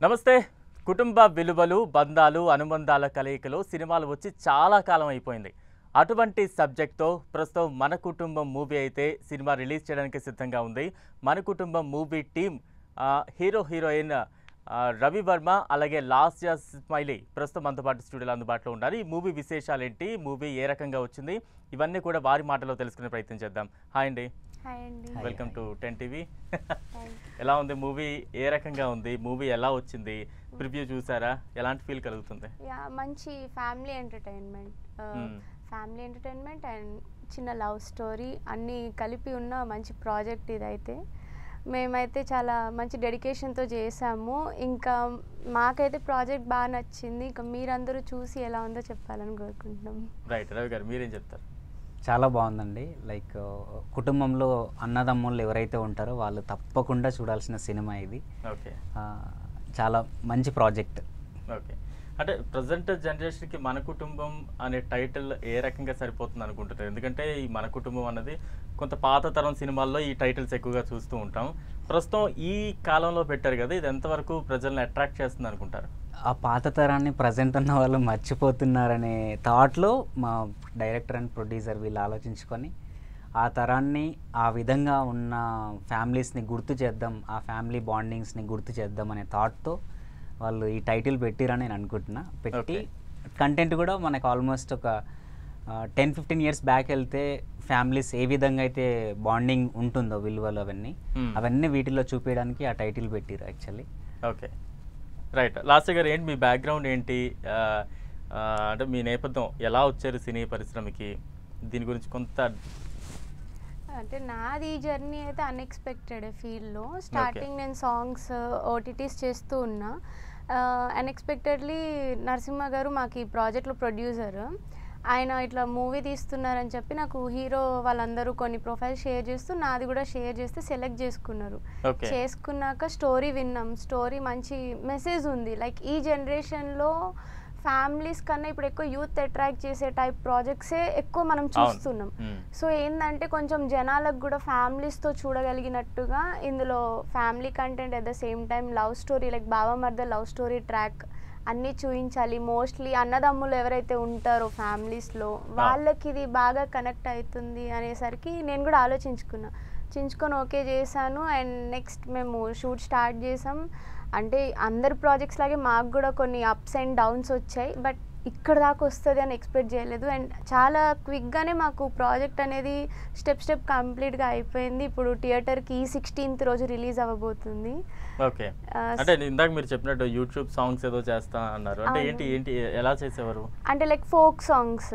నమస్తే. కుటుంబ విలువలు, బంధాలు, అనుబంధాల కలయికలో సినిమాలు వచ్చి చాలా కాలం అయిపోయింది. అటువంటి సబ్జెక్ట్‌తో ప్రస్తుతం 'మన కుటుంబం' మూవీ అయితే సినిమా రిలీజ్ చేయడానికి సిద్ధంగా ఉంది. 'మన కుటుంబం' movie team hero, heroine Ravi Varma అలాగే లాస్య స్మైలీ ప్రస్తుతం మనతో పాటు స్టూడియోలో అందుబాటులో ఉన్నారు. ఈ మూవీ విశేషాలేంటి, మూవీ ఏ రకంగా వచ్చింది, ఇవన్నీ కూడా వారి మాటల్లో తెలుసుకునే ప్రయత్నం చేద్దాం. హాయ్ అండి. హాయ్ అండి. Welcome to 10 TV. ఎలా ఉంది మూవీ? ఏ రకంగా ఉంది మూవీ? ఎలా వచ్చింది? ప్రివ్యూ చూసారా? ఎలాంటి ఫీల్ కలుగుతుంది? మంచి ఫ్యామిలీ ఎంటర్టైన్మెంట్ అండ్ చిన్న లవ్ స్టోరీ అన్నీ కలిపి ఉన్న మంచి ప్రాజెక్ట్ ఇదైతే. మేమైతే చాలా మంచి డెడికేషన్తో చేసాము. ఇంకా మాకైతే ప్రాజెక్ట్ బాగా నచ్చింది. ఇంకా మీరందరూ చూసి ఎలా ఉందో చెప్పాలని కోరుకుంటున్నాం. రైట్. రవి గారు మీరేం చెప్తారు? చాలా బాగుందండి. లైక్ కుటుంబంలో అన్నదమ్ముళ్ళు ఎవరైతే ఉంటారో వాళ్ళు తప్పకుండా చూడాల్సిన సినిమా ఇది. ఓకే. చాలా మంచి ప్రాజెక్ట్. ఓకే. అంటే ప్రజెంట్ జనరేషన్కి 'మన కుటుంబం' అనే టైటిల్ ఏ రకంగా సరిపోతుంది అనుకుంటున్నారు? ఎందుకంటే ఈ 'మన కుటుంబం' అన్నది కొంత పాత తరం సినిమాల్లో ఈ టైటిల్స్ ఎక్కువగా చూస్తూ ఉంటాం. ప్రస్తుతం ఈ కాలంలో పెట్టారు కదా, ఇది ఎంతవరకు ప్రజల్ని అట్రాక్ట్ చేస్తుంది అనుకుంటారు? ఆ పాత తరాన్ని ప్రజెంట్ ఉన్న వాళ్ళు మర్చిపోతున్నారనే థాట్లో మా డైరెక్టర్ అండ్ ప్రొడ్యూసర్ వీళ్ళు ఆలోచించుకొని ఆ తరాన్ని ఆ విధంగా ఉన్న ఫ్యామిలీస్ని గుర్తు చేద్దాం, ఆ ఫ్యామిలీ బాండింగ్స్ని గుర్తు చేద్దాం అనే థాట్తో వాళ్ళు ఈ టైటిల్ పెట్టిరని నేను అనుకుంటున్నా. పెట్టి కంటెంట్ కూడా మనకు ఆల్మోస్ట్ ఒక 10-15 ఇయర్స్ బ్యాక్ వెళ్తే ఫ్యామిలీస్ ఏ విధంగా అయితే బాండింగ్ ఉంటుందో విలువలు అవన్నీ వీటిలో చూపించడానికి ఆ టైటిల్ పెట్టిరు యాక్చువల్లీ. ఓకే. రైట్. లాస్య గారు ఏంటి మీ బ్యాక్గ్రౌండ్ ఏంటి? అంటే మీ నేపథ్యం ఎలా వచ్చారు సినీ పరిశ్రమకి? దీని గురించి కొంత అంటే నాది ఈ జర్నీ అయితే అన్ఎక్స్పెక్టెడ్ ఫీల్డ్లో. స్టార్టింగ్ నేను సాంగ్స్ ఓటీటీస్ చేస్తూ ఉన్నా. అన్ఎక్స్పెక్టెడ్లీ నరసింహ గారు మాకు ఈ ప్రాజెక్ట్లో ప్రొడ్యూసర్. ఆయన ఇట్లా మూవీ తీస్తున్నారని చెప్పి నాకు హీరో వాళ్ళందరూ కొన్ని ప్రొఫైల్ షేర్ చేస్తూ నాది కూడా షేర్ చేస్తే సెలెక్ట్ చేసుకున్నారు. చేసుకున్నాక స్టోరీ విన్నాం. స్టోరీ మంచి మెసేజ్ ఉంది. లైక్ ఈ జనరేషన్లో ఫ్యామిలీస్ కన్నా ఇప్పుడు ఎక్కువ యూత్ అట్రాక్ట్ చేసే టైప్ ప్రాజెక్ట్సే ఎక్కువ మనం చూస్తున్నాం. సో ఏంటంటే కొంచెం జనాలకు కూడా ఫ్యామిలీస్తో చూడగలిగినట్టుగా ఇందులో family content at the same time love story like బావమర్ద లవ్ స్టోరీ ట్రాక్ అన్నీ చూపించాలి. మోస్ట్లీ అన్నదమ్ములు ఎవరైతే ఉంటారో ఫ్యామిలీస్లో వాళ్ళకి ఇది బాగా కనెక్ట్ అవుతుంది అనేసరికి నేను కూడా ఆలోచించుకొని ఓకే చేశాను. అండ్ నెక్స్ట్ మేము షూట్ స్టార్ట్ చేసాం. అంటే అందరి ప్రాజెక్ట్స్ లాగే మాకు కూడా కొన్ని అప్స్ అండ్ డౌన్స్ వచ్చాయి. బట్ ఇక్కడ దాకా వస్తుంది అని ఎక్స్పెక్ట్ చేయలేదు. అండ్ చాలా క్విక్గానే మాకు ప్రాజెక్ట్ అనేది స్టెప్ కంప్లీట్గా అయిపోయింది. ఇప్పుడు థియేటర్కి 16th రోజు రిలీజ్ అవ్వబోతుంది. ఓకే. అంటే ఇందాక మీరు చెప్పినట్టు యూట్యూబ్ సాంగ్స్ ఏదో చేస్తా అన్నారు. అంటే ఏంటి ఎలా చేసేవారు? అంటే లైక్ ఫోక్ సాంగ్స్.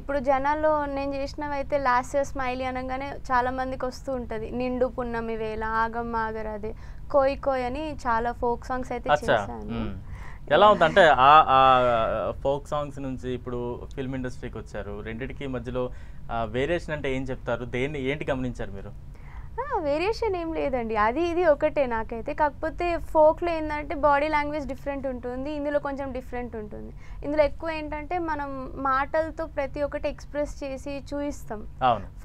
ఇప్పుడు జనాల్లో నేను చేసినవి అయితే లాస్య స్మైలీ అనగానే చాలా మందికి వస్తూ ఉంటుంది. నిండు పున్నమి వేళ, ఆగం ఆగరాదే, కోయ్ కోయ్ అని చాలా ఫోక్ సాంగ్స్ అయితే చేశాను. ఎలా ఉంది అంటే ఆ ఫోక్ సాంగ్స్ నుంచి ఇప్పుడు ఫిల్మ్ ఇండస్ట్రీకి వచ్చారు, రెండిటికి మధ్యలో వేరియేషన్ అంటే ఏం చెప్తారు? ఏంటి గమనించారు మీరు? వేరియేషన్ ఏం లేదండి, అది ఇది ఒకటే నాకైతే. కాకపోతే ఫోక్లో ఏంటంటే బాడీ లాంగ్వేజ్ డిఫరెంట్ ఉంటుంది, ఇందులో కొంచెం డిఫరెంట్ ఉంటుంది. ఇందులో ఎక్కువ ఏంటంటే మనం మాటలతో ప్రతి ఒక్కటి ఎక్స్ప్రెస్ చేసి చూపిస్తాం.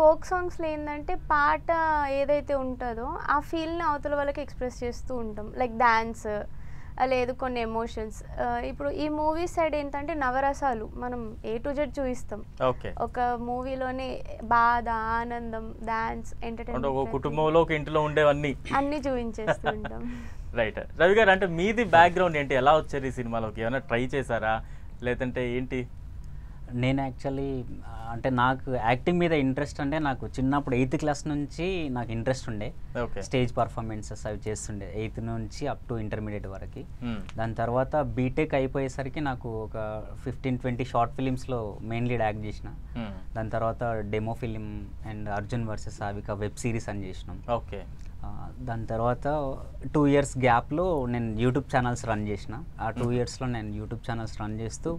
ఫోక్ సాంగ్స్లో ఏంటంటే పాట ఏదైతే ఉంటుందో ఆ ఫీల్ని అవతల వాళ్ళకి ఎక్స్ప్రెస్ చేస్తూ ఉంటాం. లైక్ డాన్స్ లేదు కొన్ని ఎమోషన్స్. ఇప్పుడు ఈ మూవీ సైడ్ ఏంటంటే నవరసాలు మనం A to Z చూపిస్తాం. ఒక మూవీలోనే బాధ, ఆనందం, డాన్స్, ఎంటర్టైన్మెంట్, కుటుంబంలో ఒక ఇంట్లో ఉండేవన్నీ అన్ని చూపించేస్తూ ఉంటాం. రైట్. రవి గారు అంటే మీది బ్యాక్గ్రౌండ్ ఏంటి? ఎలా వచ్చారు ఈ సినిమాలోకి? ఏమైనా ట్రై చేశారా లేదంటే ఏంటి? నేను యాక్చువల్లీ అంటే నాకు యాక్టింగ్ మీద ఇంట్రెస్ట్ అంటే నాకు చిన్నప్పుడు 8th క్లాస్ నుంచి నాకు ఇంట్రెస్ట్ ఉండే. స్టేజ్ పర్ఫార్మెన్సెస్ అవి చేస్తుండే 8th నుంచి అప్ టు ఇంటర్మీడియట్ వరకు. దాని తర్వాత బీటెక్ అయిపోయేసరికి నాకు ఒక 15-20 షార్ట్ ఫిలిమ్స్లో మెయిన్ లీడ్ యాక్ట్ చేసిన. దాని తర్వాత demo film and Arjun versus Avika web series అని చేసినాం. దాని తర్వాత 2 years గ్యాప్లో నేను యూట్యూబ్ ఛానల్స్ రన్ చేసిన. ఆ 2 yearsలో నేను యూట్యూబ్ ఛానల్స్ రన్ చేస్తూ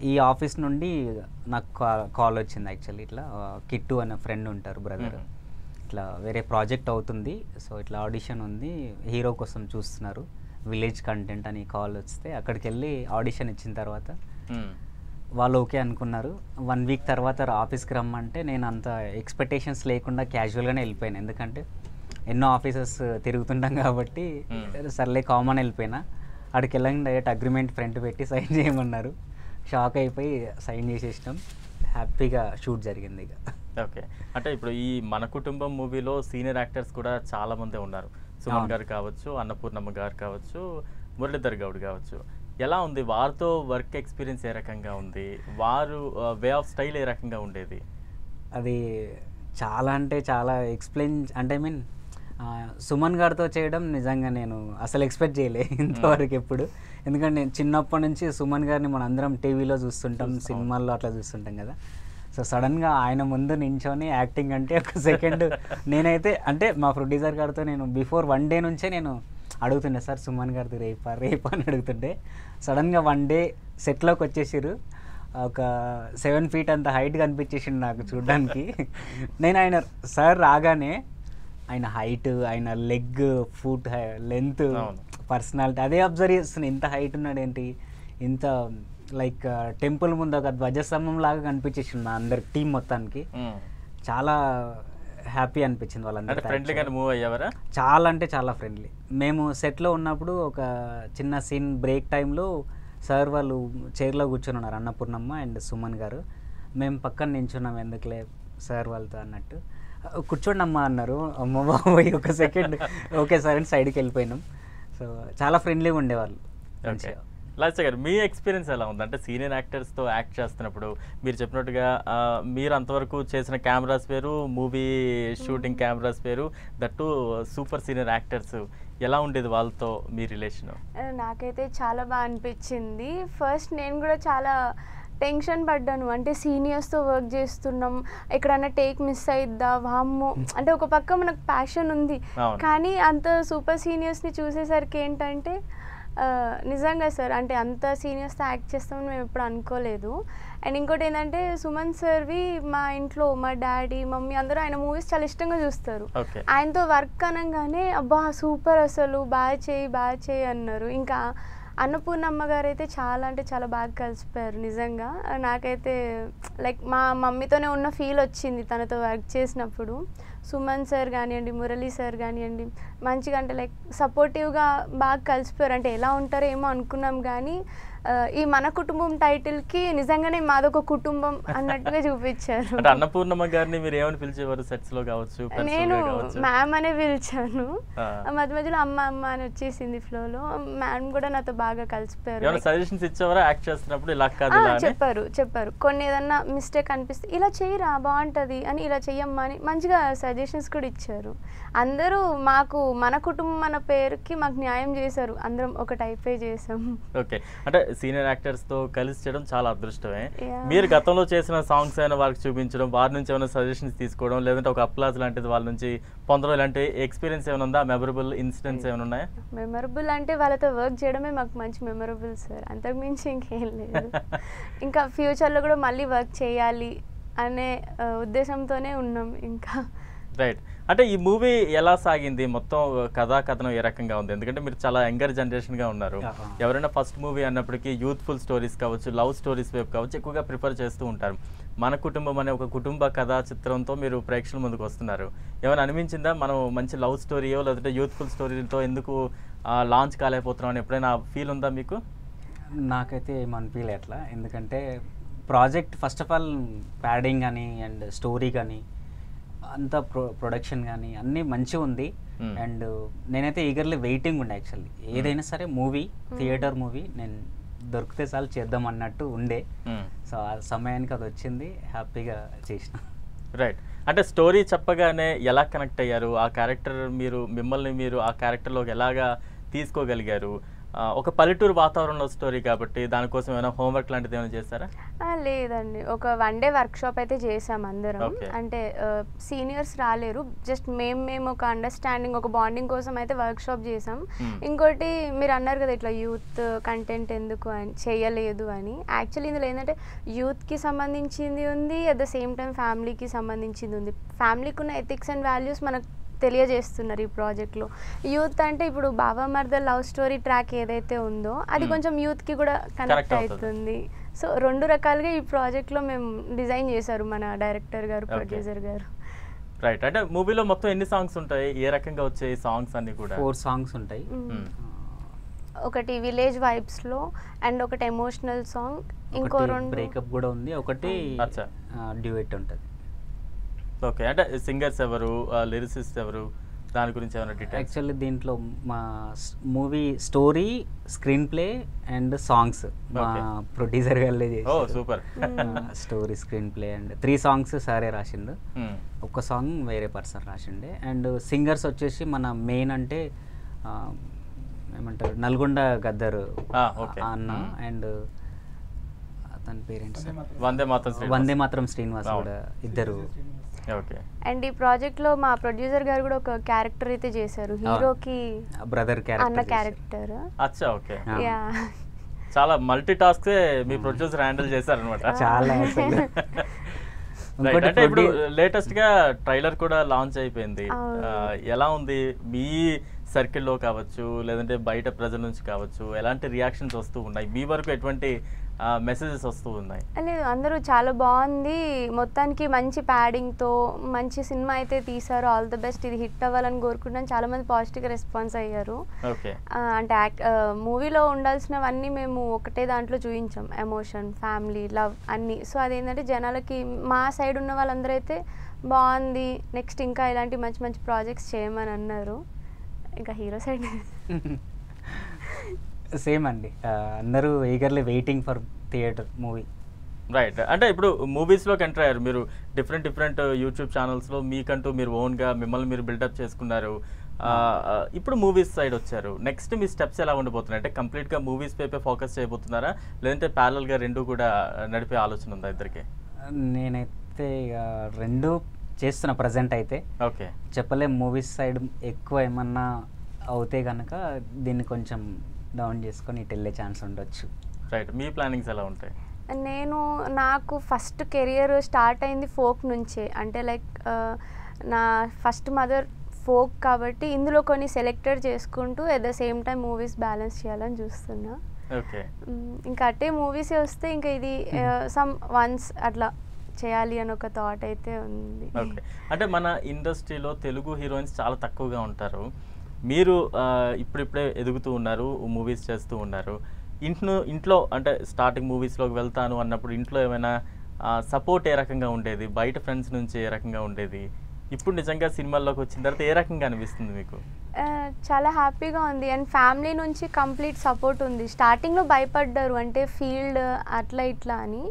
ఈ ఆఫీస్ నుండి నాకు కాల్ వచ్చింది. యాక్చువల్లీ ఇట్లా కిట్టు అనే ఫ్రెండ్ ఉంటారు, బ్రదర్, ఇట్లా వేరే ప్రాజెక్ట్ అవుతుంది, సో ఇట్లా ఆడిషన్ ఉంది, హీరో కోసం చూస్తున్నారు, విలేజ్ కంటెంట్ అని కాల్ వస్తే అక్కడికి వెళ్ళి ఆడిషన్ ఇచ్చిన తర్వాత వాళ్ళు ఓకే అనుకున్నారు. 1 week తర్వాత ఆఫీస్కి రమ్మంటే నేను అంత ఎక్స్పెక్టేషన్స్ లేకుండా క్యాజువల్గానే వెళ్ళిపోయాను. ఎందుకంటే ఎన్నో ఆఫీసెస్ తిరుగుతుంటాం కాబట్టి సర్లే కామన్ వెళ్ళిపోయినా. అక్కడికి వెళ్ళండి డైరెక్ట్ అగ్రిమెంట్ ఫ్రంట్ పెట్టి సైన్ చేయమన్నారు. షాక్ అయిపోయి సైన్ చేసేసినాం. హ్యాపీగా షూట్ జరిగింది ఇక. ఓకే, అంటే ఇప్పుడు ఈ మన కుటుంబం మూవీలో సీనియర్ యాక్టర్స్ కూడా చాలా మంది ఉన్నారు. సుమన్ గారు కావచ్చు, అన్నపూర్ణమ్మ గారు కావచ్చు, మురళీధర్ గౌడ్ కావచ్చు. ఎలా ఉంది వారితో వర్క్ ఎక్స్పీరియన్స్? ఏ రకంగా ఉంది? వారు వే ఆఫ్ స్టైల్ ఏ రకంగా ఉండేది? అది చాలా అంటే చాలా అంటే ఐ మీన్ సుమన్ గారితో చేయడం నిజంగా నేను అసలు ఎక్స్పెక్ట్ చేయలే ఇంతవరకు ఎప్పుడు. ఎందుకంటే నేను చిన్నప్పటి నుంచి సుమన్ గారిని మన అందరం టీవీలో చూస్తుంటాం, సినిమాల్లో అట్లా చూస్తుంటాం కదా. సో సడన్గా ఆయన ముందు నించొని యాక్టింగ్ అంటే ఒక సెకండ్ నేనైతే అంటే మా ప్రొడ్యూసర్ గారితో నేను బిఫోర్ 1 డే నుంచే నేను అడుగుతుండే, సార్ సుమన్ గారిది రేపా అని అడుగుతుండే. సడన్గా 1 డే సెట్లోకి వచ్చేసారు. ఒక 7 feet అంత హైట్ కనిపించేసిండు నాకు చూడడానికి. నేను ఆయన సార్ రాగానే ఆయన హైట్, ఆయన లెగ్, ఫుట్ లెంత్, పర్సనాలిటీ అదే అబ్జర్వ్ చేస్తున్నాను. ఇంత హైట్ ఉన్నాడు ఏంటి, ఇంత లైక్ టెంపుల్ ముందు ఒక ధ్వజస్తంభం లాగా కనిపించేసింది మా అందరి టీం మొత్తానికి. చాలా హ్యాపీ అనిపించింది వాళ్ళందరూ. ఫ్రెండ్లీగా మూవ్ అయ్యేవారా? చాలా అంటే చాలా ఫ్రెండ్లీ. మేము సెట్లో ఉన్నప్పుడు ఒక చిన్న సీన్ బ్రేక్ టైంలో సార్ వాళ్ళు చైర్లో కూర్చొని ఉన్నారు, అన్నపూర్ణమ్మ అండ్ సుమన్ గారు. మేము పక్కన నించున్నాం, ఎందుకులే సార్ వాళ్ళతో అన్నట్టు. కూర్చోండి అమ్మా అన్నారు. అమ్మ బాబోయ్ ఒక సెకండ్ ఓకే సార్ అని సైడ్కి వెళ్ళిపోయినాం. సో చాలా ఫ్రెండ్లీగా ఉండేవాళ్ళు. లాస్య గారు, మీ ఎక్స్పీరియన్స్ ఎలా ఉంది? అంటే సీనియర్ యాక్టర్స్తో యాక్ట్ చేస్తున్నప్పుడు మీరు చెప్పినట్టుగా మీరు అంతవరకు చేసిన కెమెరాస్ వేరు, మూవీ షూటింగ్ కెమెరాస్ వేరు, దట్టు సూపర్ సీనియర్ యాక్టర్స్. ఎలా ఉండేది వాళ్ళతో మీ రిలేషన్? నాకైతే చాలా బాగా అనిపించింది. ఫస్ట్ నేను కూడా చాలా టెన్షన్ పడ్డాను. అంటే సీనియర్స్తో వర్క్ చేస్తున్నాం, ఎక్కడైనా టేక్ మిస్ అయిద్దా వామ్మో. అంటే ఒక పక్క మనకు ప్యాషన్ ఉంది, కానీ అంత సూపర్ సీనియర్స్ని చూసేసరికి ఏంటంటే నిజంగా సార్ అంటే అంత సీనియర్స్తో యాక్ట్ చేస్తామని మేము ఎప్పుడు అనుకోలేదు. అండ్ ఇంకోటి ఏంటంటే సుమన్ సార్వి మా ఇంట్లో మా డాడీ మమ్మీ అందరూ ఆయన మూవీస్ చాలా ఇష్టంగా చూస్తారు. ఆయనతో వర్క్ అనగానే అబ్బా సూపర్, అసలు బాగా చేయి అన్నారు. ఇంకా అన్నపూర్ణమ్మ గారు అయితే చాలా అంటే చాలా బాగా కలిసిపోయారు. నిజంగా నాకైతే లైక్ మా మమ్మీతోనే ఉన్న ఫీల్ వచ్చింది తనతో వర్క్ చేసినప్పుడు. సుమన్ సార్ కానివ్వండి, మురళీ సార్ కానివ్వండి, మంచిగా అంటే లైక్ సపోర్టివ్గా బాగా కలిసిపోయారు. అంటే ఎలా ఉంటారో ఏమో అనుకున్నాం, కానీ ఈ మన కుటుంబం టైటిల్కి నిజంగానే మాదొక కుటుంబం అన్నట్టుగా చూపించారు. అన్నపూర్ణమ్మ గారిని మీరు ఏమని పిలిచేవారు సెట్స్ లో కావచ్చు? నేను మ్యామ్ అనే పిలిచాను. మధ్య మధ్యలో అమ్మ అమ్మ అని వచ్చేసింది ఫ్లోలో. మ్యామ్ కూడా నాతో బాగా కలిసిపోయారు. సజెషన్స్ ఇచ్చేవారా యాక్ట్ చేస్తున్నప్పుడు? ఇలా చెప్పారు కొన్ని ఏదన్నా మిస్టేక్ అనిపిస్తే ఇలా చేయరా బాగుంటది అని, ఇలా చెయ్యమ్మా అని మంచిగా సజెషన్స్ కూడా ఇచ్చారు. అందరూ మాకు మన కుటుంబం అన్న పేరుకి మాకు న్యాయం చేశారు. అందరం ఒక టైపే చేసాం. ఓకే, అంటే సీనియర్ యాక్టర్స్ తో కలిసి చేయడం చాలా అదృష్టమే. మీరు గతంలో చేసిన సాంగ్స్ అయినా వారికి చూపించడం, వారి నుంచి ఏమైనా సజెషన్స్ తీసుకోవడం, లేదంటే ఒక అప్లాజ్ లాంటిది వాళ్ళ నుంచి పొందడం, ఇలాంటి ఎక్స్పీరియన్స్ ఏమైనా ఉందా? మెమరబుల్ ఇన్సిడెంట్స్ ఏమైనా ఉన్నాయా? మెమరబుల్ అంటే వాళ్ళతో వర్క్ చేయడమే మాకు మంచి మెమరబుల్ సార్, అంతకుమించి ఇంకేం లేదు. ఇంకా ఫ్యూచర్లో కూడా మళ్ళీ వర్క్ చేయాలి అనే ఉద్దేశంతోనే ఉన్నాం ఇంకా. రైట్, అంటే ఈ మూవీ ఎలా సాగింది? మొత్తం కథనం ఏ రకంగా ఉంది? ఎందుకంటే మీరు చాలా యంగర్ జనరేషన్గా ఉన్నారు. ఎవరైనా ఫస్ట్ మూవీ అన్నప్పటికీ యూత్ఫుల్ స్టోరీస్ కావచ్చు, లవ్ స్టోరీస్ వైపు కావచ్చు ఎక్కువగా ప్రిఫర్ చేస్తూ ఉంటారు. మన కుటుంబం అనే ఒక కుటుంబ కథా చిత్రంతో మీరు ప్రేక్షకుల ముందుకు వస్తున్నారు. ఏమైనా అనిపించిందా మనం మంచి లవ్ స్టోరీయో లేదంటే యూత్ఫుల్ స్టోరీలతో ఎందుకు లాంచ్ కాలేకపోతున్నాం అని ఎప్పుడైనా ఫీల్ ఉందా మీకు? నాకైతే ఏమనిపించలే అట్లా. ఎందుకంటే project first of all padding కానీ అండ్ స్టోరీ కానీ అంతా ప్రొడక్షన్ కానీ అన్నీ మంచిగా ఉంది. అండ్ నేనైతే ఈగర్లీ వెయిటింగ్ ఉండే యాక్చువల్లీ. ఏదైనా సరే మూవీ, థియేటర్ మూవీ నేను దొరికితే చాలు చేద్దాం అన్నట్టు ఉండే. సో ఆ సమయానికి అది వచ్చింది, హ్యాపీగా చేసిన. రైట్, అంటే స్టోరీ చెప్పగానే ఎలా కనెక్ట్ అయ్యారు? ఆ క్యారెక్టర్ మిమ్మల్ని మీరు ఆ క్యారెక్టర్లోకి ఎలాగా తీసుకోగలిగారు? ఒక పల్లెటూరు వాతావరణంలో స్టోరీ కాబట్టి దానికోసం ఏమైనా హోంవర్క్ లాంటిది ఏమైనా చేస్తారా? లేదండి, ఒక 1 day వర్క్షాప్ అయితే చేసాం అందరం. అంటే సీనియర్స్ రాలేరు, జస్ట్ మేము ఒక అండర్స్టాండింగ్, ఒక బాండింగ్ కోసం అయితే వర్క్షాప్ చేసాం. ఇంకోటి మీరు అన్నారు కదా ఇట్లా యూత్ కంటెంట్ ఎందుకు అని చేయలేదు అని. యాక్చువల్లీ ఇందులో ఏంటంటే యూత్కి సంబంధించింది ఉంది, అట్ ద సేమ్ టైం ఫ్యామిలీకి సంబంధించింది ఉంది. ఫ్యామిలీకి ఉన్న ఎథిక్స్ అండ్ వాల్యూస్ మనకు తెలియజేస్తున్నారు ఈ ప్రాజెక్ట్లో. యూత్ అంటే ఇప్పుడు బావ మర్దల్ లవ్ స్టోరీ ట్రాక్ ఏదైతే ఉందో అది కొంచెం యూత్కి కూడా కనెక్ట్ అవుతుంది. సో 2 రకాలుగా ఈ ప్రాజెక్ట్లో మేము డిజైన్ చేశారు మన డైరెక్టర్ గారు, ప్రొడ్యూసర్ గారు. రైట్. అంటే మూవీలో మొత్తం ఎన్ని సాంగ్స్ ఉంటాయి, ఏ రకంగా వచ్చాయి సాంగ్స్ అన్ని కూడా? 4 సాంగ్స్ ఉంటాయి. ఒకటి విలేజ్ వైబ్స్ లో అండ్ ఒకటి ఎమోషనల్ సాంగ్, ఇంకో 2 బ్రేకప్ కూడా ఉంది, ఒకటి అచ్చా. డ్యూయెట్ ఉంటుంది. ఓకే. అంటే సింగర్స్ ఎవరు, లిరిసిస్ట్ ఎవరు, దాని గురించి ఏమైనా డీటెయిల్స్? యాక్చువల్లీ దీంట్లో మా movie story, screen play and songs మా ప్రొడ్యూసర్ వాళ్ళే ఓ చేశారు. Super. Story, screen play and 3 songs సారే రాసిండు, ఒక్క సాంగ్ వేరే పర్సన్ రాసిండే. అండ్ సింగర్స్ వచ్చేసి మన మెయిన్ అంటే ఏమంటారు నల్గొండ గద్దరు అన్న అండ్ అతని పేరెంట్స్ వందే మాత్రం శ్రీనివాస్ కూడా ఇద్దరు. ఓకే. అండ్ ఈ ప్రాజెక్ట్ లో మా ప్రొడ్యూసర్ గారు కూడా ఒక క్యారెక్టర్ అయితే చేశారు, హీరోకి బ్రదర్ అన్న క్యారెక్టర్. అచ్చా. ఓకే. చాలా మల్టీ టాస్క్ మీ ప్రొడ్యూసర్ హ్యాండిల్ చేశారనమాట. చాలా అంటే ఇప్పుడు లేటెస్ట్ గా ట్రైలర్ కూడా లాంచ్ అయిపోయింది. ఎలా ఉంది మీ సర్కిల్లో కావచ్చు, లేదంటే బయట ప్రజల నుంచి కావచ్చు, ఎలాంటి రియాక్షన్స్ వస్తూ ఉన్నాయి, మీ వరకు ఎటువంటి మెసేజెస్ వస్తూ ఉన్నాయి? లేదు, అందరూ చాలా బాగుంది, మొత్తానికి మంచి ప్యాడింగ్తో మంచి సినిమా అయితే తీశారు, ఆల్ ద బెస్ట్, ఇది హిట్ అవ్వాలని కోరుకుంటాను. చాలా మంది పాజిటివ్గా రెస్పాన్స్ అయ్యారు. ఓకే. అంటే మూవీలో ఉండాల్సినవన్నీ మేము ఒకటే దాంట్లో చూపించాం, ఎమోషన్, ఫ్యామిలీ, లవ్ అన్నీ. సో అదేంటంటే జనాలకి మా సైడ్ ఉన్న వాళ్ళందరూ అయితే బాగుంది, నెక్స్ట్ ఇంకా ఇలాంటి మంచి మంచి ప్రాజెక్ట్స్ చేయమని అన్నారు. ఇంకా హీరో సైడ్ సేమ్ అండి, అందరూ eagerly waiting for theatre movie. Right. అంటే ఇప్పుడు మూవీస్లోకి ఎంటర్ అయ్యారు మీరు, డిఫరెంట్ యూట్యూబ్ ఛానల్స్లో మీకంటూ మీరు ఓన్గా మిమ్మల్ని మీరు బిల్డప్ చేసుకున్నారు. ఇప్పుడు మూవీస్ సైడ్ వచ్చారు. నెక్స్ట్ మీ స్టెప్స్ ఎలా ఉండబోతున్నాయి? అంటే కంప్లీట్గా మూవీస్ పైపే ఫోకస్ చేయబోతున్నారా, లేదంటే ప్యారల్గా రెండు కూడా నడిపే ఆలోచన ఉందా ఇద్దరికి? నేనైతే రెండు చేస్తున్నా ప్రజెంట్ అయితే. ఓకే. చెప్పలేం, మూవీస్ సైడ్ ఎక్కువ ఏమన్నా అవుతే కనుక దీన్ని కొంచెం డౌన్ చేసుకొని ఇటు వెళ్ళే ఛాన్స్ ఉండొచ్చు. రైట్. మీ ప్లానింగ్స్ ఎలా ఉంటాయి? నాకు ఫస్ట్ కెరియర్ స్టార్ట్ అయింది ఫోక్ నుంచే, అంటే లైక్ నా ఫస్ట్ మదర్ ఫోక్ కాబట్టి ఇందులో కొన్ని సెలెక్టెడ్ చేసుకుంటూ at the same time movies balance చేయాలని చూస్తున్నా. ఓకే. ఇంకా అట్టే మూవీస్ వస్తే ఇంకా ఇది సమ్ వన్స్ అట్లా చేయాలి అని ఒక థాట్ అయితే ఉంది. ఓకే. అంటే మన ఇండస్ట్రీలో తెలుగు హీరోయిన్స్ చాలా తక్కువగా ఉంటారు. మీరు ఇప్పుడిప్పుడే ఎదుగుతూ ఉన్నారు, మూవీస్ చేస్తూ ఉన్నారు. ఇంట్లో అంటే స్టార్టింగ్ మూవీస్లోకి వెళ్తాను అన్నప్పుడు ఇంట్లో ఏమైనా సపోర్ట్ ఏ రకంగా ఉండేది, బయట ఫ్రెండ్స్ నుంచి ఏ రకంగా ఉండేది, ఇప్పుడు నిజంగా సినిమాల్లోకి వచ్చిన తర్వాత ఏ రకంగా అనిపిస్తుంది మీకు? చాలా హ్యాపీగా ఉంది అండ్ ఫ్యామిలీ నుంచి కంప్లీట్ సపోర్ట్ ఉంది. స్టార్టింగ్లో భయపడ్డారు, అంటే ఫీల్డ్ అట్లా ఇట్లా అని.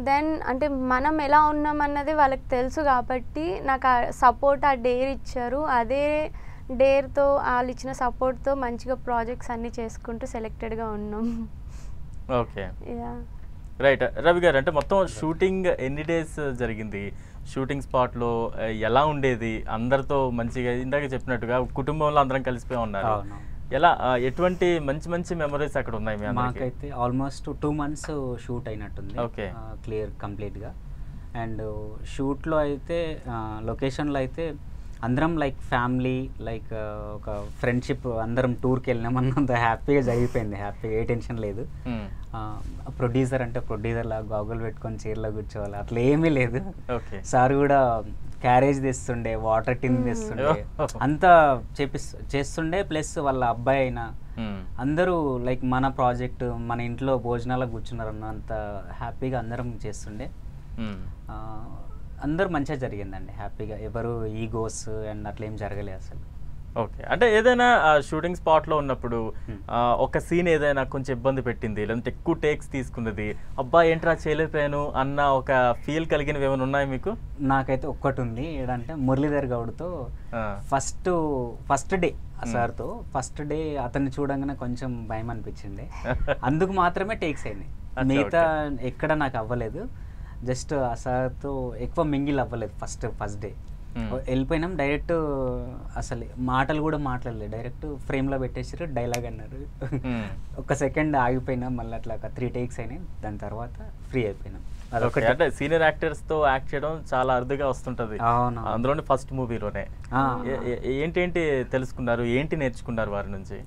దెన్ అంటే మనం ఎలా ఉన్నామన్నది వాళ్ళకి తెలుసు కాబట్టి నాకు ఆ సపోర్ట్, ఆ డేర్ ఇచ్చారు. అదే డేర్తో వాళ్ళు ఇచ్చిన సపోర్ట్తో మంచిగా ప్రాజెక్ట్స్ అన్నీ చేసుకుంటూ సెలెక్టెడ్గా ఉన్నాం. ఓకే. రైట్. రవి గారు, అంటే మొత్తం షూటింగ్ ఎన్ని డేస్ జరిగింది? షూటింగ్ స్పాట్లో ఎలా ఉండేది? అందరితో మంచిగా ఇందాక చెప్పినట్టుగా కుటుంబంలో అందరం కలిసిపోయి ఉన్నారు. ఎలా ఎటువంటి మంచి మంచి మెమరీస్ అక్కడ ఉన్నాయి మీ అందరికీ? మాకైతే ఆల్మోస్ట్ 2 months షూట్ అయినట్టుంది. ఓకే. క్లియర్ కంప్లీట్గా. అండ్ షూట్లో అయితే లొకేషన్లో అయితే అందరం లైక్ ఫ్యామిలీ, లైక్ ఒక ఫ్రెండ్షిప్, అందరం టూర్కి వెళ్ళినామన్నంత హ్యాపీగా జరిగిపోయింది. హ్యాపీగా, ఏ టెన్షన్ లేదు. ప్రొడ్యూసర్ అంటే ప్రొడ్యూసర్ లాగా గాగుల్ పెట్టుకొని చైర్లో కూర్చోవాలి అట్లా ఏమీ లేదు. సార్ కూడా క్యారేజ్ తెస్తుండే, వాటర్ టిన్ తెస్తుండే, అంతా చేస్తుండే. ప్లస్ వాళ్ళ అబ్బాయి అయినా అందరూ లైక్ మన ప్రాజెక్ట్, మన ఇంట్లో భోజనాలకు కూర్చున్నారు అన్నంత హ్యాపీగా అందరం చేస్తుండే. అందరూ మంచిగా జరిగిందండి, హ్యాపీగా. ఎవరు ఈగోస్ అండ్ అట్లా ఏం జరగలేదు అసలు. ఓకే. అంటే ఏదైనా షూటింగ్ స్పాట్లో ఉన్నప్పుడు ఒక సీన్ ఏదైనా కొంచెం ఇబ్బంది పెట్టింది, లేదంటే ఎక్కువ టేక్స్ తీసుకున్నది, అబ్బా ఏంట్రా చేయలేకపోయాను అన్న ఒక ఫీల్ కలిగినవి ఏమైనా ఉన్నాయి మీకు? నాకైతే ఒక్కటి ఉంది. ఏంటంటే మురళీధర్ గౌడ్తో ఫస్ట్ డే సార్తో ఫస్ట్ డే అతన్ని చూడంగానే కొంచెం భయం అనిపించింది. అందుకు మాత్రమే టేక్స్ అయినాయి, మిగతా ఎక్కడ నాకు అవ్వలేదు. జస్ట్ ఆ సార్తో ఎక్కువ మింగిల్ అవ్వలేదు ఫస్ట్ డే. వెళ్ళిపోయినాం డైరెక్ట్, అసలు మాటలు కూడా మాట్లాడలేదు, డైరెక్ట్ ఫ్రేమ్లో పెట్టేసారు, డైలాగ్ అన్నారు. ఒక సెకండ్ ఆగిపోయినాం, మళ్ళీ అట్లా ఒక 3 takes అయినాయి. దాని తర్వాత ఫ్రీ అయిపోయినాం. అంటే సీనియర్ యాక్టర్స్తో యాక్ట్ చేయడం చాలా అరుదుగా వస్తుంటుంది, అందులోని ఫస్ట్ మూవీలోనే. ఏంటి తెలుసుకున్నారు, ఏంటి నేర్చుకున్నారు వారి నుంచి?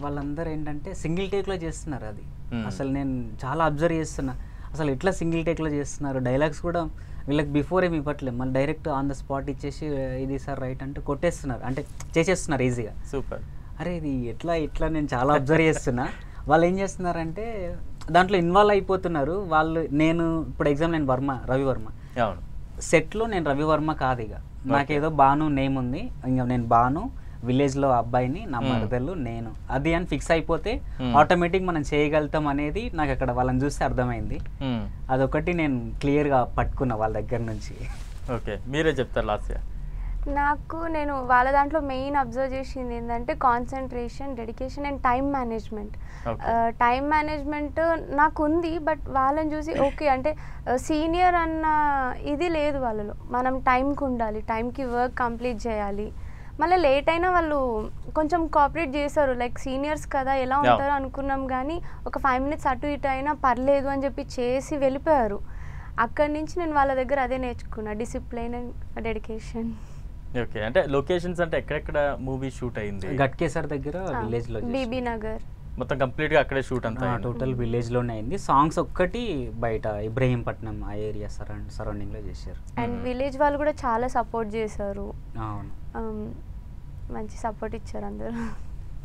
వాళ్ళందరూ ఏంటంటే సింగిల్ టేక్లో చేస్తున్నారు. అది అసలు నేను చాలా అబ్జర్వ్ చేస్తున్నా, అసలు ఎట్లా సింగిల్ టేక్లో చేస్తున్నారు. డైలాగ్స్ కూడా వీళ్ళకి బిఫోర్ ఏమి ఇవ్వట్లేదు, మళ్ళీ డైరెక్ట్ ఆన్ ద స్పాట్ ఇచ్చేసి ఇది సార్ రైట్ అంటే కొట్టేస్తున్నారు, అంటే చేసేస్తున్నారు ఈజీగా. సూపర్. అరే ఇది ఇట్లా నేను చాలా అబ్జర్వ్ చేస్తున్నా. వాళ్ళు ఏం చేస్తున్నారంటే దాంట్లో ఇన్వాల్వ్ అయిపోతున్నారు వాళ్ళు. నేను ఇప్పుడు ఎగ్జాంపుల్ నేను రవి వర్మ సెట్లో, నేను రవి వర్మ కాదు, ఇక నాకేదో బాను నేమ్ ఉంది, ఇంకా నేను బాను విలేజ్లో అబ్బాయిని, నా మరదలు నేను అది అని ఫిక్స్ అయిపోతే ఆటోమేటిక్ మనం చేయగలుగుతాం అనేది నాకు అక్కడ వాళ్ళని చూస్తే అర్థమైంది. అదొకటి నేను క్లియర్గా పట్టుకున్నా వాళ్ళ దగ్గర నుంచి. ఓకే, మీరే చెప్తారు లాస్ట్. నేను వాళ్ళ దాంట్లో మెయిన్ అబ్జర్వ్ చేసింది ఏంటంటే concentration, dedication and time management. Time management నాకు ఉంది, బట్ వాళ్ళని చూసి ఓకే అంటే సీనియర్ అన్న ఇది లేదు వాళ్ళలో. మనం టైంకి ఉండాలి, టైంకి వర్క్ కంప్లీట్ చేయాలి. మళ్ళీ లేట్ అయినా వాళ్ళు కొంచెం కోఆపరేట్ చేశారు, లైక్ సీనియర్స్ కదా ఎలా ఉంటారో అనుకున్నాం, కానీ ఒక 5 minutes అటు ఇటు అయినా పర్లేదు అని చెప్పి చేసి వెళ్ళిపోయారు. అక్కడి నుంచి నేను వాళ్ళ దగ్గర అదే నేర్చుకున్నా, డిసిప్లిన్ అండ్ డెడికేషన్. ఓకే, అంటే లొకేషన్స్ అంటే ఎక్కడెక్కడ మూవీ షూట్ అయింది? గట్కేసర్ దగ్గర విలేజ్ లో, బీబీ నగర్ మొత్తం కంప్లీట్ గా అక్కడే షూట్ అంతా టోటల్ విలేజ్ లోనే అయింది. సాంగ్స్ ఒక్కటి బయట ఇబ్రహీంపట్నం ఆ ఏరియా సరౌండింగ్ లో చేశారు. అండ్ విలేజ్ వాళ్ళు కూడా చాలా సపోర్ట్ చేశారు. అవును, మంచి సపోర్ట్ ఇచ్చారు అందరూ.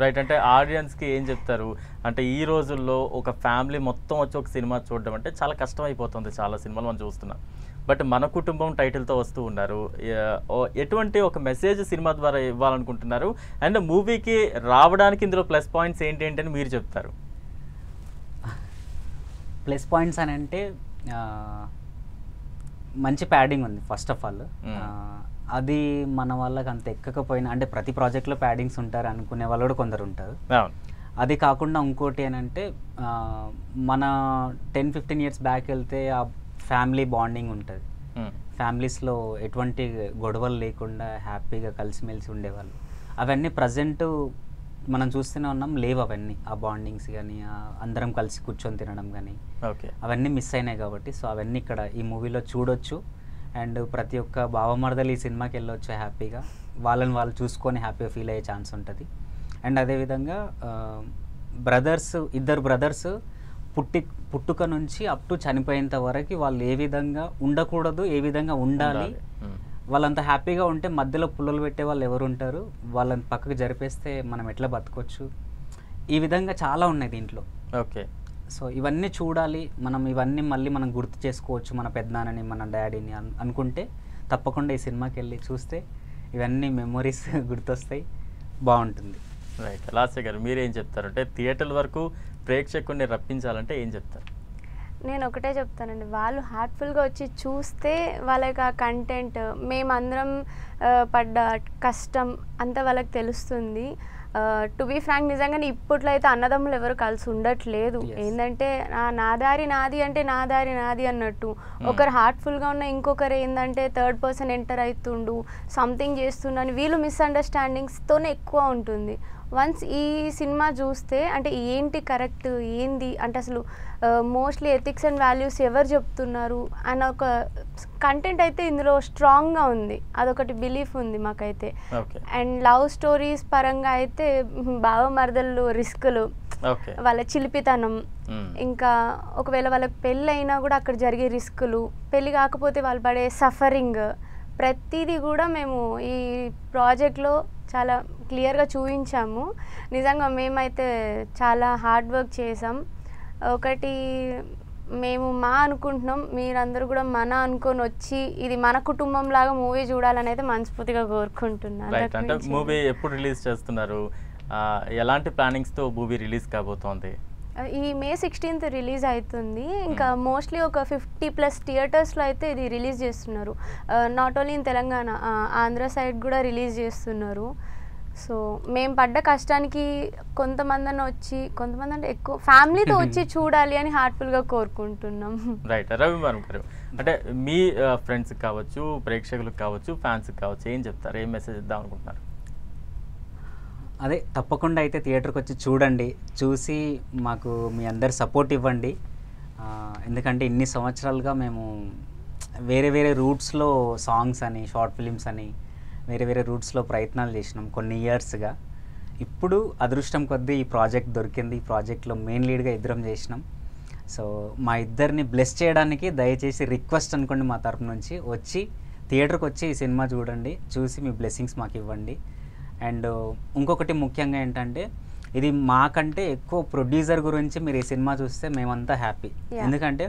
రైట్, అంటే ఆడియన్స్కి ఏం చెప్తారు? అంటే ఈ రోజుల్లో ఒక ఫ్యామిలీ మొత్తం వచ్చి ఒక సినిమా చూడడం అంటే చాలా కష్టం అయిపోతుంది, చాలా సినిమాలు మనం చూస్తున్నాం. బట్ మన కుటుంబం టైటిల్తో వస్తూ ఉన్నారు. ఎటువంటి ఒక మెసేజ్ సినిమా ద్వారా ఇవ్వాలనుకుంటున్నారు? అండ్ మూవీకి రావడానికి ఇందులో ప్లస్ పాయింట్స్ ఏంటి అని మీరు చెప్తారు? ప్లస్ పాయింట్స్ అని అంటే మంచి ప్యాడింగ్ ఉంది ఫస్ట్ ఆఫ్ ఆల్. అది మన వాళ్ళకి అంత ఎక్కకపోయినా, అంటే ప్రతి ప్రాజెక్ట్లో ప్యాడింగ్స్ ఉంటారు అనుకునే వాళ్ళు కూడా కొందరు ఉంటారు. అది కాకుండా ఇంకోటి ఏంటంటే మన 10-15 years బ్యాక్ వెళ్తే ఆ ఫ్యామిలీ బాండింగ్ ఉంటుంది. ఫ్యామిలీస్లో ఎటువంటి గొడవలు లేకుండా హ్యాపీగా కలిసిమెలిసి ఉండేవాళ్ళు. అవన్నీ ప్రజెంట్ మనం చూస్తూనే ఉన్నాం, లేవు అవన్నీ. ఆ బాండింగ్స్ కానీ, అందరం కలిసి కూర్చొని తినడం కానీ, అవన్నీ మిస్ అయినాయి. కాబట్టి సో అవన్నీ ఇక్కడ ఈ మూవీలో చూడొచ్చు. అండ్ ప్రతి ఒక్క బావమరదలు ఈ సినిమాకి వెళ్ళొచ్చు హ్యాపీగా, వాళ్ళని వాళ్ళు చూసుకొని హ్యాపీగా ఫీల్ అయ్యే ఛాన్స్ ఉంటుంది. అండ్ అదేవిధంగా ఇద్దరు బ్రదర్స్ పుట్టుక నుంచి అప్ టు చనిపోయేంత వరకు వాళ్ళు ఏ విధంగా ఉండకూడదు, ఏ విధంగా ఉండాలి, వాళ్ళంతా హ్యాపీగా ఉంటే మధ్యలో పుల్లలు పెట్టే వాళ్ళు ఎవరు ఉంటారు, వాళ్ళని పక్కకు జరిపేస్తే మనం ఎట్లా బతకొచ్చు, ఈ విధంగా చాలా ఉన్నాయి దీంట్లో. ఓకే, సో ఇవన్నీ చూడాలి మనం, ఇవన్నీ మళ్ళీ మనం గుర్తు చేసుకోవచ్చు మన పెద్దనాన్నని, మన డాడీని అనుకుంటే తప్పకుండా ఈ సినిమాకి వెళ్ళి చూస్తే ఇవన్నీ మెమొరీస్ గుర్తొస్తాయి, బాగుంటుంది. రైట్, లాస్య గారు మీరేం చెప్తారు? అంటే థియేటర్ల వరకు ప్రేక్షకుడిని రప్పించాలంటే ఏం చెప్తారు? నేను ఒకటే చెప్తానండి, వాళ్ళు హార్ట్ఫుల్గా వచ్చి చూస్తే వాళ్ళకి ఆ కంటెంట్, మేమందరం పడ్డ కష్టం అంతా వాళ్ళకి తెలుస్తుంది. టు బీ ఫ్రాంక్, నిజంగానే ఇప్పట్లో అయితే అన్నదమ్ములు ఎవరు కలిసి ఉండట్లేదు. ఏంటంటే నా దారి నాది అంటే నా దారి నాది అన్నట్టు, ఒకరు హార్ట్ఫుల్గా ఉన్న ఇంకొకరు ఏంటంటే థర్డ్ పర్సన్ ఎంటర్ అవుతుండు, సంథింగ్ చేస్తుండని వీళ్ళు మిస్అండర్స్టాండింగ్స్తోనే ఎక్కువ ఉంటుంది. వన్స్ ఈ సినిమా చూస్తే అంటే ఏంటి కరెక్ట్ ఏంది అంటే అసలు మోస్ట్లీ ఎథిక్స్ అండ్ వాల్యూస్ ఎవరు చెప్తున్నారు అన్న ఒక కంటెంట్ అయితే ఇందులో స్ట్రాంగ్గా ఉంది, అదొకటి బిలీఫ్ ఉంది మాకైతే. అండ్ లవ్ స్టోరీస్ పరంగా అయితే బావమరదళ్ళు రిస్కులు, వాళ్ళ చిలిపితనం, ఇంకా ఒకవేళ వాళ్ళకి పెళ్ళి అయినా కూడా అక్కడ జరిగే రిస్కులు, పెళ్ళి కాకపోతే వాళ్ళు పడే సఫరింగ్, ప్రతిదీ కూడా మేము ఈ ప్రాజెక్ట్లో చాలా క్లియర్గా చూపించాము. నిజంగా మేమైతే చాలా హార్డ్ వర్క్ చేసాం. ఒకటి మేము అనుకుంటున్నాం, మీరందరూ కూడా అనుకొని వచ్చి ఇది మన కుటుంబం లాగా మూవీ చూడాలని అయితే మనస్ఫూర్తిగా కోరుకుంటున్నాను. అంటే మూవీ ఎప్పుడు రిలీజ్ చేస్తున్నారు? ఎలాంటి ప్లానింగ్స్తో మూవీ రిలీజ్ కాబోతోంది? ఈ May 16th రిలీజ్ అవుతుంది. ఇంకా మోస్ట్లీ ఒక 50+ థియేటర్స్లో అయితే ఇది రిలీజ్ చేస్తున్నారు. Not only in Telangana, Andhra side కూడా రిలీజ్ చేస్తున్నారు. సో మేము పడ్డ కష్టానికి కొంతమంది అంటే ఎక్కువ ఫ్యామిలీతో వచ్చి చూడాలి అని హార్ట్ఫుల్గా కోరుకుంటున్నాం. రైట్, రవివర్మ గారు, అంటే మీ ఫ్రెండ్స్కి కావచ్చు, ప్రేక్షకులకు కావచ్చు, ఫ్యాన్స్కి కావచ్చు, ఏం చెప్తారు, ఏం మెసేజ్ ఇద్దాం అనుకుంటున్నారు? అదే తప్పకుండా అయితే థియేటర్కి వచ్చి చూడండి, చూసి మాకు మీ అందరు సపోర్ట్ ఇవ్వండి. ఎందుకంటే ఇన్ని సంవత్సరాలుగా మేము వేరే రూట్స్లో సాంగ్స్ అని, షార్ట్ ఫిలిమ్స్ అని వేరే రూట్స్లో ప్రయత్నాలు చేసినాం కొన్ని ఇయర్స్గా. ఇప్పుడు అదృష్టం కొద్దీ ఈ ప్రాజెక్ట్ దొరికింది. ఈ ప్రాజెక్ట్లో మెయిన్ లీడ్గా ఇద్దరం చేసినాం. సో మా ఇద్దరిని బ్లెస్ చేయడానికి దయచేసి రిక్వెస్ట్ అనుకోండి మా తరపు నుంచి, వచ్చి థియేటర్కి వచ్చి ఈ సినిమా చూడండి, చూసి మీ బ్లెస్సింగ్స్ మాకు ఇవ్వండి. అండ్ ఇంకొకటి ముఖ్యంగా ఏంటంటే ఇది మాకంటే ఎక్కువ ప్రొడ్యూసర్ గురించి మీరు ఈ సినిమా చూస్తే మేమంతా హ్యాపీ. ఎందుకంటే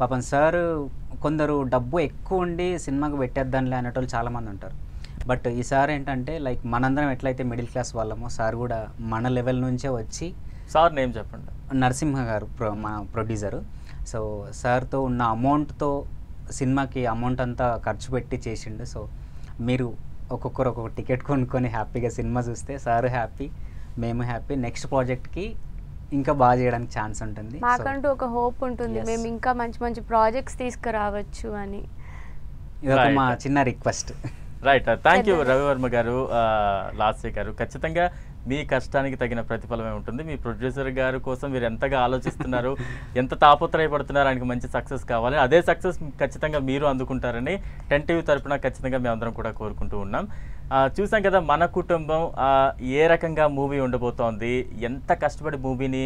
పాపం సార్ కొందరు డబ్బు ఎక్కువ ఉండి సినిమాకి పెట్టేద్దాంలే అనేటోళ్ళు చాలామంది ఉంటారు. బట్ ఈ సార్ ఏంటంటే లైక్ మనందరం ఎట్లయితే మిడిల్ క్లాస్ వాళ్ళమో సార్ కూడా మన లెవెల్ నుంచే వచ్చి, సార్ నేమ్ చెప్పండి. నరసింహ గారు మా ప్రొడ్యూసరు. సో సార్తో ఉన్న అమౌంట్తో సినిమాకి అమౌంట్ అంతా ఖర్చు పెట్టి చేసిండు. సో మీరు ఒక్కొక్కరు ఒక్కొక్క టికెట్ కొనుక్కొని హ్యాపీగా సినిమా చూస్తే సార్ హ్యాపీ, మేము హ్యాపీ. నెక్స్ట్ ప్రాజెక్ట్కి ఇంకా బాగా చేయడానికి ఛాన్స్ ఉంటుంది. మాకంటూ ఒక హోప్ ఉంటుంది, మేము ఇంకా మంచి మంచి ప్రాజెక్ట్స్ తీసుకురావచ్చు అని. ఇది మా చిన్న request. Right, thank you Ravivarma గారు, లాస్య గారు. ఖచ్చితంగా మీ కష్టానికి తగిన ప్రతిఫలమే ఉంటుంది. మీ ప్రొడ్యూసర్ గారు కోసం మీరు ఎంతగా ఆలోచిస్తున్నారు, ఎంత తాపత్రయపడుతున్నారు, ఆయనకి మంచి సక్సెస్ కావాలి, అదే సక్సెస్ ఖచ్చితంగా మీరు అందుకుంటారని 10 టీవీ తరపున ఖచ్చితంగా మేమందరం కూడా కోరుకుంటూ ఉన్నాం. చూసాం కదా మన కుటుంబం ఏ రకంగా మూవీ ఉండబోతోంది, ఎంత కష్టపడి మూవీని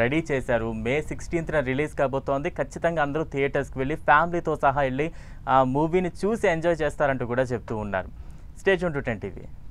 రెడీ చేశారు. మే 16th రిలీజ్ కాబోతోంది. ఖచ్చితంగా అందరూ థియేటర్స్కి వెళ్ళి ఫ్యామిలీతో సహా వెళ్ళి ఆ మూవీని చూసి ఎంజాయ్ చేస్తారంటూ కూడా చెప్తూ ఉన్నారు. Stay tune to 10 TV.